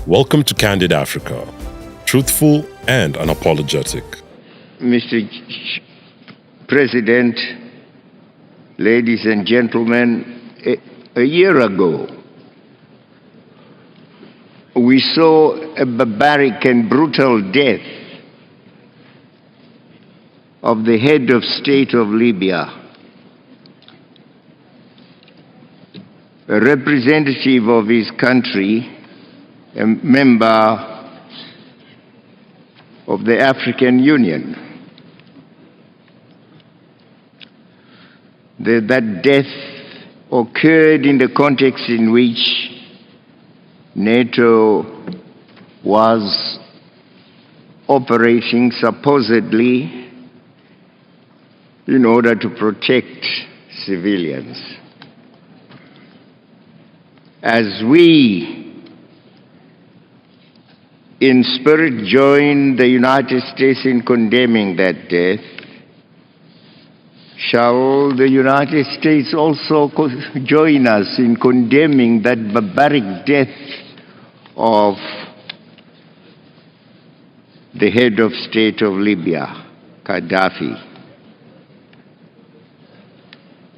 Welcome to Candid Africa, truthful and unapologetic. Mr. President, ladies and gentlemen, a year ago, we saw a barbaric and brutal death of the head of state of Libya, a representative of his country, a member of the African Union. That death occurred in the context in which NATO was operating supposedly in order to protect civilians. As we in spirit join the United States in condemning that death, shall the United States also join us in condemning that barbaric death of the head of state of Libya, Gaddafi?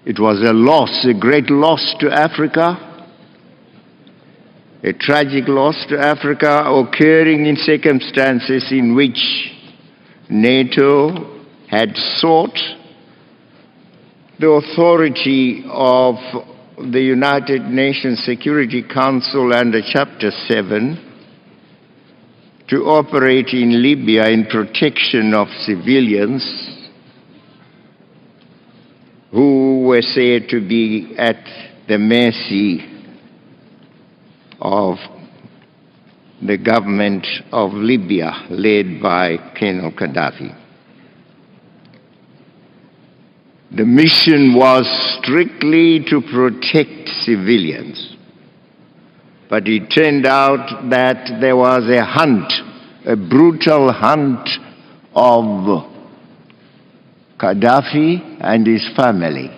It was a loss, a great loss to Africa, a tragic loss to Africa, occurring in circumstances in which NATO had sought the authority of the United Nations Security Council under Chapter 7 to operate in Libya in protection of civilians who were said to be at the mercy of the government of Libya led by Colonel Gaddafi. The mission was strictly to protect civilians, but it turned out that there was a hunt, a brutal hunt of Gaddafi and his family.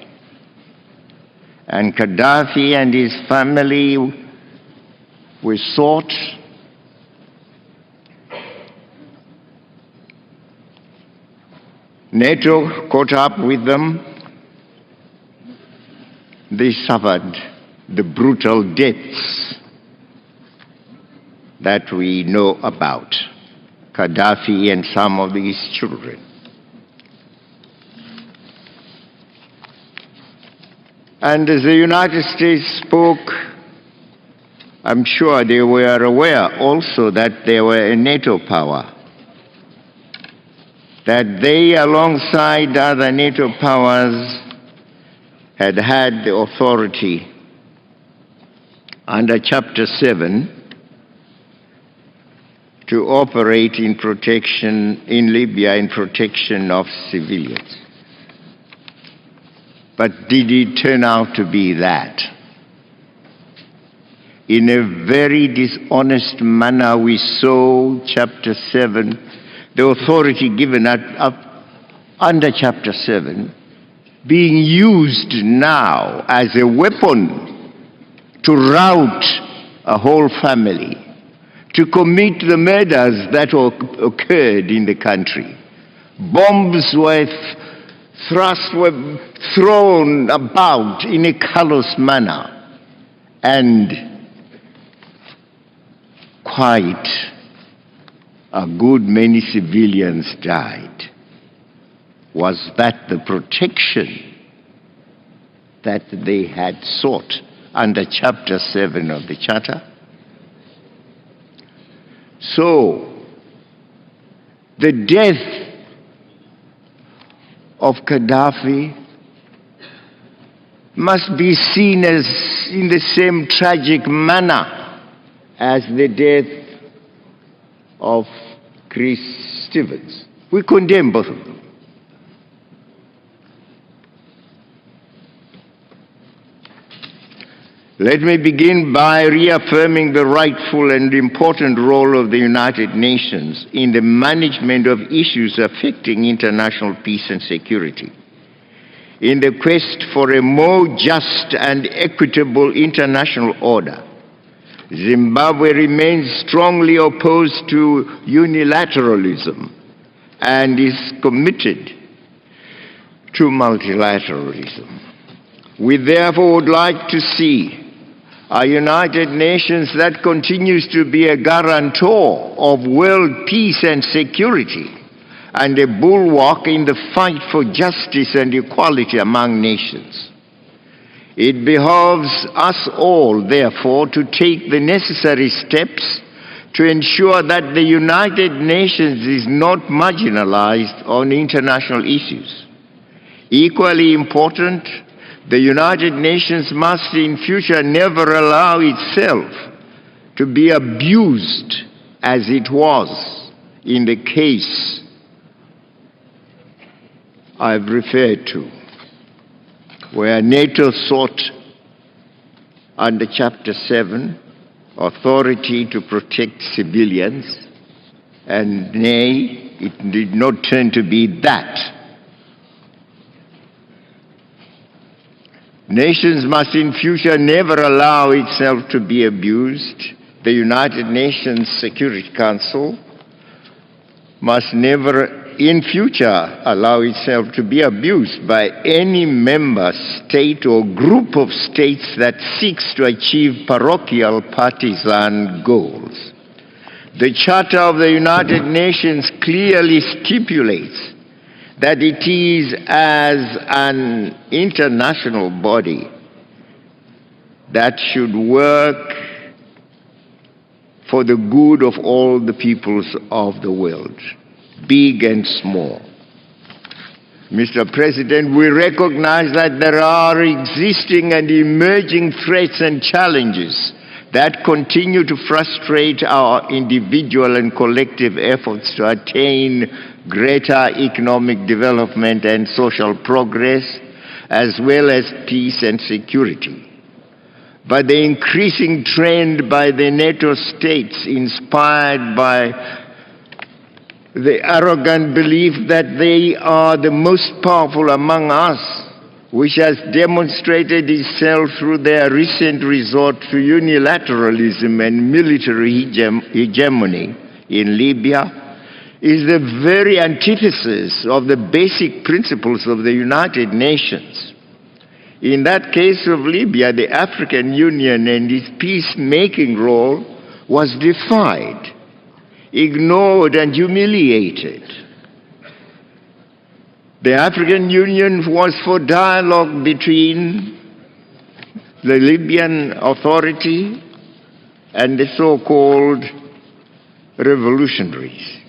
And Gaddafi and his family were sought. NATO caught up with them. They suffered the brutal deaths that we know about, Gaddafi and some of his children. And as the United States spoke, I'm sure they were aware also that they were a NATO power, that they, alongside other NATO powers, had the authority under Chapter 7 to operate in protection in Libya, in protection of civilians. But did it turn out to be that? In a very dishonest manner, we saw Chapter 7, the authority given under Chapter 7, being used now as a weapon to rout a whole family, to commit the murders that occurred in the country. Bombs were thrown about in a callous manner, and quite a good many civilians died. Was that the protection that they had sought under Chapter 7 of the Charter? So, the death of Gaddafi must be seen as in the same tragic manner as the death of Chris Stevens. We condemn both of them. Let me begin by reaffirming the rightful and important role of the United Nations in the management of issues affecting international peace and security. In the quest for a more just and equitable international order, Zimbabwe remains strongly opposed to unilateralism and is committed to multilateralism. We therefore would like to see a United Nations that continues to be a guarantor of world peace and security and a bulwark in the fight for justice and equality among nations. It behoves us all, therefore, to take the necessary steps to ensure that the United Nations is not marginalized on international issues. Equally important, the United Nations must in future never allow itself to be abused as it was in the case I've referred to, where NATO sought under Chapter 7 authority to protect civilians, and nay, it did not turn to be that. Nations must in future never allow itself to be abused. The United Nations Security Council must never in future allow itself to be abused by any member state or group of states that seeks to achieve parochial partisan goals. The Charter of the United Nations clearly stipulates that it is as an international body that should work for the good of all the peoples of the world, big and small. Mr. President, we recognize that there are existing and emerging threats and challenges that continue to frustrate our individual and collective efforts to attain greater economic development and social progress, as well as peace and security. But the increasing trend by the NATO states, inspired by the arrogant belief that they are the most powerful among us, which has demonstrated itself through their recent resort to unilateralism and military hegemony in Libya, is the very antithesis of the basic principles of the United Nations. In that case of Libya, the African Union and its peacemaking role was defied, ignored, and humiliated. The African Union was for dialogue between the Libyan Authority and the so-called revolutionaries.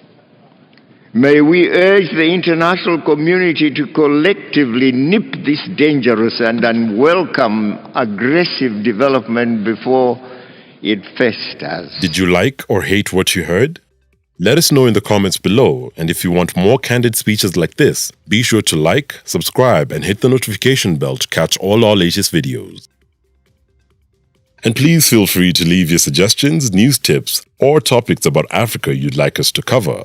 May we urge the international community to collectively nip this dangerous and unwelcome aggressive development before it festers. Did you like or hate what you heard? Let us know in the comments below, and if you want more candid speeches like this, be sure to like, subscribe, and hit the notification bell to catch all our latest videos. And please feel free to leave your suggestions, news tips, or topics about Africa you'd like us to cover.